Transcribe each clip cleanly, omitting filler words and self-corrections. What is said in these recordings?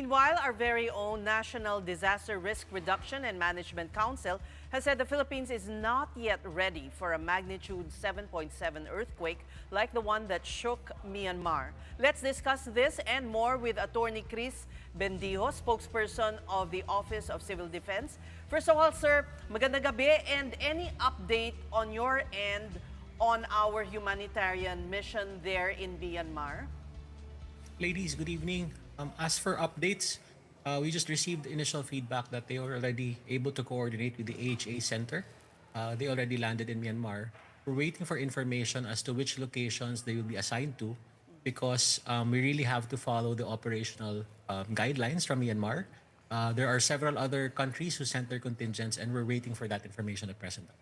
Meanwhile, our very own National Disaster Risk Reduction and Management Council has said the Philippines is not yet ready for a magnitude 7.7 earthquake like the one that shook Myanmar. Let's discuss this and more with Attorney Chris Bendijo, spokesperson of the Office of Civil Defense. First of all, sir, magandang gabi, and any update on your end on our humanitarian mission there in Myanmar? Ladies, good evening. As for updates, we just received initial feedback that they are already able to coordinate with the AHA Center. They already landed in Myanmar. We're waiting for information as to which locations they will be assigned to because we really have to follow the operational guidelines from Myanmar. There are several other countries who sent their contingents, and we're waiting for that information at present.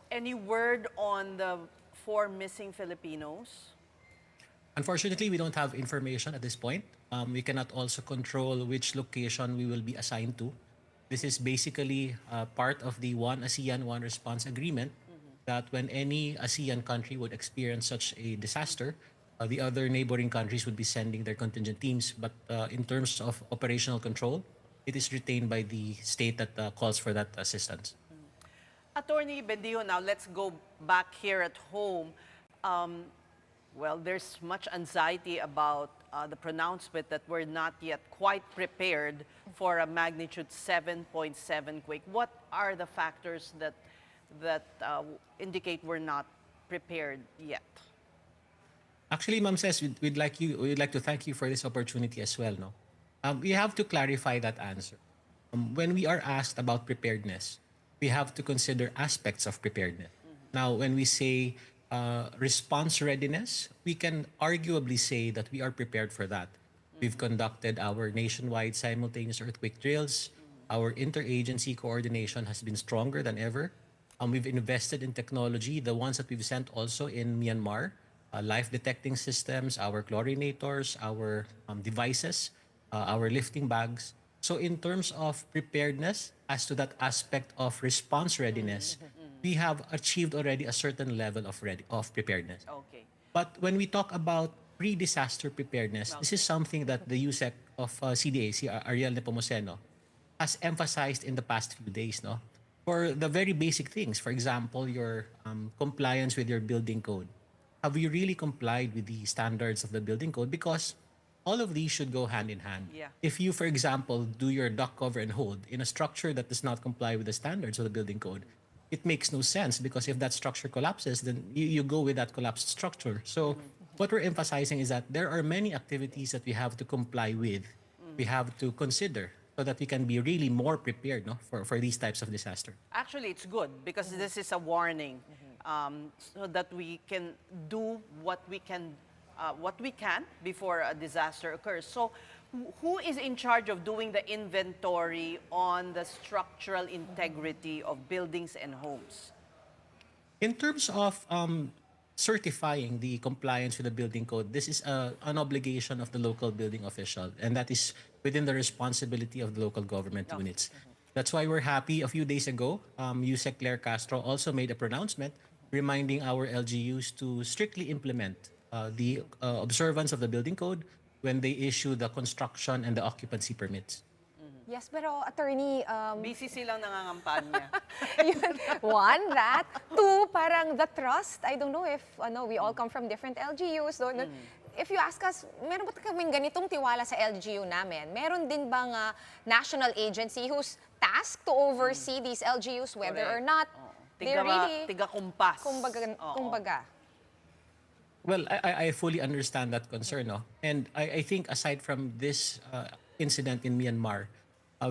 Any word on the 4 missing Filipinos? Unfortunately, we don't have information at this point. We cannot also control which location we will be assigned to. This is basically part of the One ASEAN, One Response agreement that when any ASEAN country would experience such a disaster, the other neighboring countries would be sending their contingent teams. But in terms of operational control, it is retained by the state that calls for that assistance. Attorney Bendijo, now let's go back here at home. Well, there's much anxiety about the pronouncement that we're not yet quite prepared for a magnitude 7.7 quake. What are the factors that indicate we're not prepared yet? Actually, Ma'am says we'd like to thank you for this opportunity as well. No, we have to clarify that answer. When we are asked about preparedness, we have to consider aspects of preparedness. Now, when we say response readiness, we can arguably say that we are prepared for that. We've conducted our nationwide simultaneous earthquake drills. Our interagency coordination has been stronger than ever. We've invested in technology, the ones that we've sent also in Myanmar, life detecting systems, our chlorinators, our devices, our lifting bags. So in terms of preparedness, as to that aspect of response readiness, we have achieved already a certain level of preparedness. Okay. But when we talk about pre-disaster preparedness, this is something that the USEC of CDA, si Ariel Nepomuceno, has emphasized in the past few days. No, for the very basic things, for example, your compliance with your building code. Have you really complied with the standards of the building code? Because all of these should go hand in hand. Yeah. If you, for example, do your duct cover and hold in a structure that does not comply with the standards of the building code, it makes no sense, because if that structure collapses, then you go with that collapsed structure. So what we're emphasizing is that there are many activities that we have to comply with, we have to consider, so that we can be really more prepared, no, for these types of disaster. Actually, it's good because this is a warning, so that we can do what we can before a disaster occurs. So who is in charge of doing the inventory on the structural integrity of buildings and homes? In terms of certifying the compliance with the building code, this is an obligation of the local building official, and that is within the responsibility of the local government units. That's why we're happy a few days ago, USEC Claire Castro also made a pronouncement reminding our LGUs to strictly implement the observance of the building code when they issue the construction and the occupancy permits. Yes, pero attorney, Busy silang nangangampanya. one, that. Two, parang the trust. I don't know if we all come from different LGUs. If you ask us, meron ba kaming ganitong tiwala sa LGU namin? Meron din bang national agency who's tasked to oversee these LGUs, whether or not they're really... Tiga-kumpas. Kumbaga. Well, I fully understand that concern, no? And I think aside from this incident in Myanmar,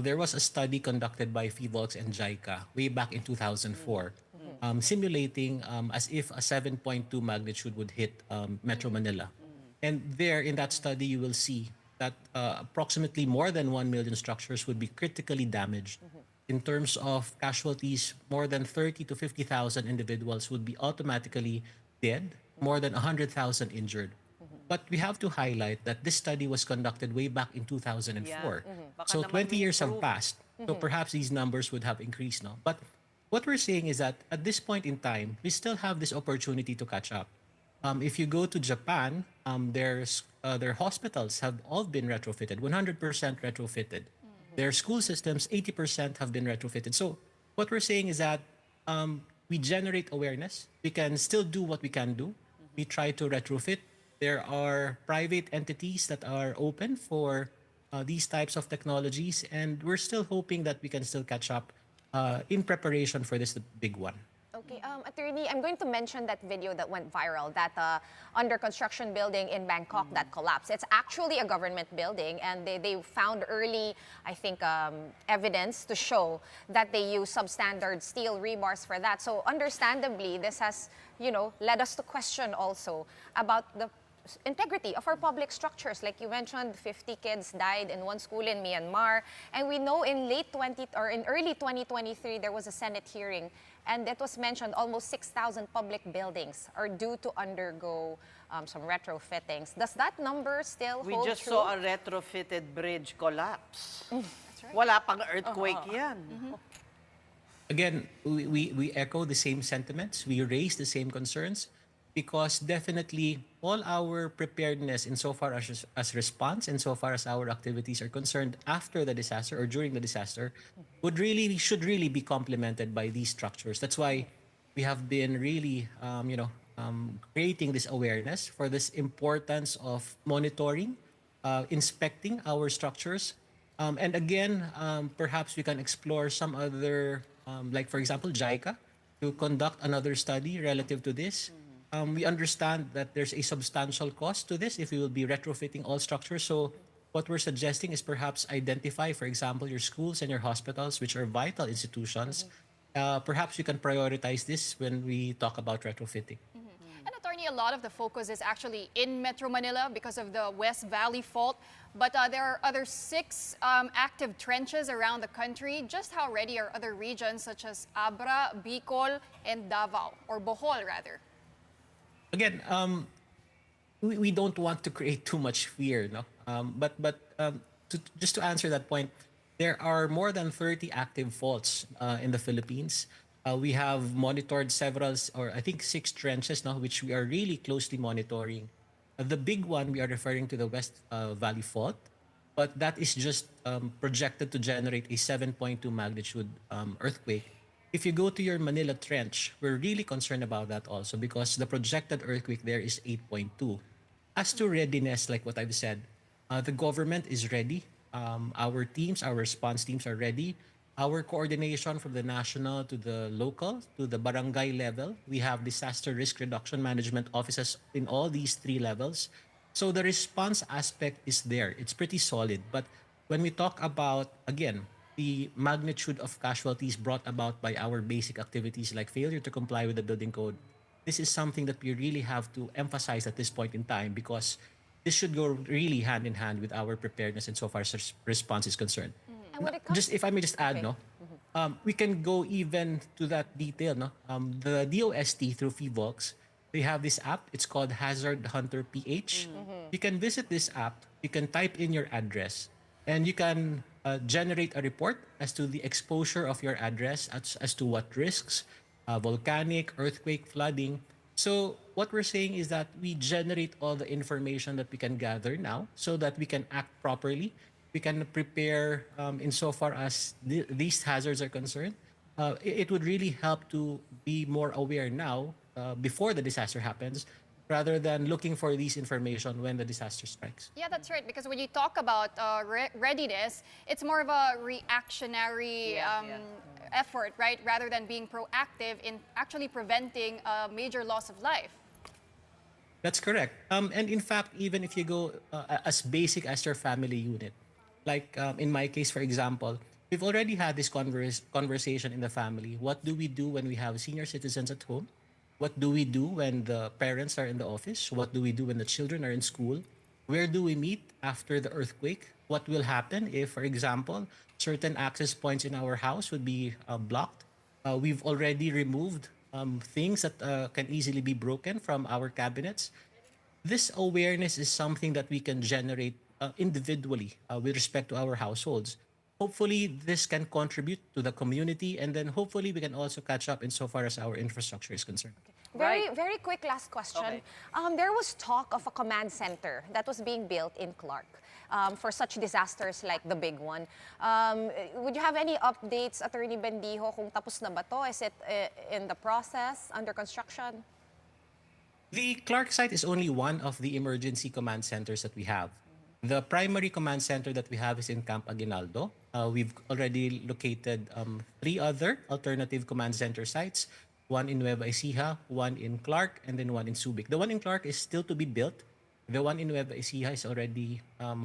there was a study conducted by FIVOLX and JICA way back in 2004, simulating as if a 7.2 magnitude would hit Metro Manila. And there, in that study, you will see that approximately more than 1 million structures would be critically damaged. In terms of casualties, more than 30 to 50,000 individuals would be automatically dead, more than 100,000 injured. But we have to highlight that this study was conducted way back in 2004. So 20 years have passed. So perhaps these numbers would have increased now. But what we're saying is that at this point in time, we still have this opportunity to catch up. If you go to Japan, their hospitals have all been retrofitted, 100% retrofitted. Their school systems, 80% have been retrofitted. So what we're saying is that we generate awareness. We can still do what we can do. We try to retrofit. There are private entities that are open for these types of technologies, and we're still hoping that we can still catch up in preparation for this big one. Okay, Attorney, I'm going to mention that video that went viral, that under construction building in Bangkok that collapsed. It's actually a government building, and they found early, I think, evidence to show that they use substandard steel rebars for that. So understandably, this has, led us to question also about the integrity of our public structures. Like you mentioned, 50 kids died in one school in Myanmar, and we know in early 2023 there was a Senate hearing, and it was mentioned almost 6,000 public buildings are due to undergo some retrofittings. Does that number still hold true? We just saw a retrofitted bridge collapse. That's right. Wala pang earthquake yan. Again, we echo the same sentiments. We raise the same concerns, because definitely all our preparedness insofar as response, insofar as our activities are concerned after the disaster or during the disaster, should really be complemented by these structures. That's why we have been really, creating this awareness for this importance of monitoring, inspecting our structures. And again, perhaps we can explore some other, like for example, JICA, to conduct another study relative to this. We understand that there's a substantial cost to this if we will be retrofitting all structures. So what we're suggesting is perhaps identify, for example, your schools and your hospitals, which are vital institutions. Perhaps you can prioritize this when we talk about retrofitting. And Attorney, a lot of the focus is actually in Metro Manila because of the West Valley fault. But there are other 6 active trenches around the country. Just how ready are other regions such as Abra, Bicol, and Davao, or Bohol rather? Again, we don't want to create too much fear, no. Just to answer that point, there are more than 30 active faults in the Philippines. We have monitored several, or I think 6 trenches now, which we are really closely monitoring. The big one we are referring to the West Valley fault, but that is just projected to generate a 7.2 magnitude earthquake. If you go to your Manila Trench, we're really concerned about that also, because the projected earthquake there is 8.2. As to readiness, like what I've said, the government is ready. Our teams, our response teams are ready. Our coordination from the national to the local to the barangay level, we have disaster risk reduction management offices in all these 3 levels. So the response aspect is there. It's pretty solid. But when we talk about, again, the magnitude of casualties brought about by our basic activities like failure to comply with the building code, this is something that we really have to emphasize at this point in time, because this should go really hand in hand with our preparedness insofar as response is concerned. And when it comes Just if I may just add, Okay. we can go even to that detail, no. The DOST through FIVOLX, they have this app. It's called Hazard Hunter PH. You can visit this app. You can type in your address, and you can generate a report as to the exposure of your address, as to what risks, volcanic, earthquake, flooding. So what we're saying is that we generate all the information that we can gather now so that we can act properly. We can prepare insofar as these hazards are concerned. It would really help to be more aware now before the disaster happens, rather than looking for these information when the disaster strikes. Yeah, that's right. Because when you talk about readiness, it's more of a reactionary effort, right? Rather than being proactive in actually preventing a major loss of life. That's correct. And in fact, even if you go as basic as your family unit, like in my case, for example, we've already had this conversation in the family. What do we do when we have senior citizens at home? What do we do when the parents are in the office? What do we do when the children are in school? Where do we meet after the earthquake? What will happen if, for example, certain access points in our house would be blocked? We've already removed things that can easily be broken from our cabinets. This awareness is something that we can generate individually with respect to our households. Hopefully, this can contribute to the community, and then hopefully we can also catch up insofar as our infrastructure is concerned. Very quick last question. Okay. There was talk of a command center that was being built in Clark for such disasters like the big one. Would you have any updates, Attorney Bendijo, kung tapos na ba to? Is it in the process, under construction? The Clark site is only one of the emergency command centers that we have. The primary command center that we have is in Camp Aguinaldo. We've already located 3 other alternative command center sites, one in Nueva Ecija, one in Clark, and then one in Subic. The one in Clark is still to be built. The one in Nueva Ecija is already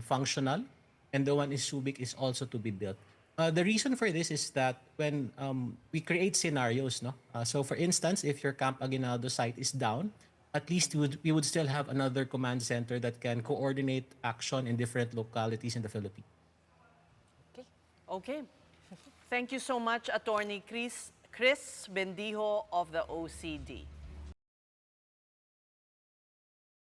functional, and the one in Subic is also to be built. The reason for this is that when we create scenarios, no? So for instance, if your Camp Aguinaldo site is down, at least we would still have another command center that can coordinate action in different localities in the Philippines. Okay. Thank you so much, Attorney Chris Bendijo of the OCD.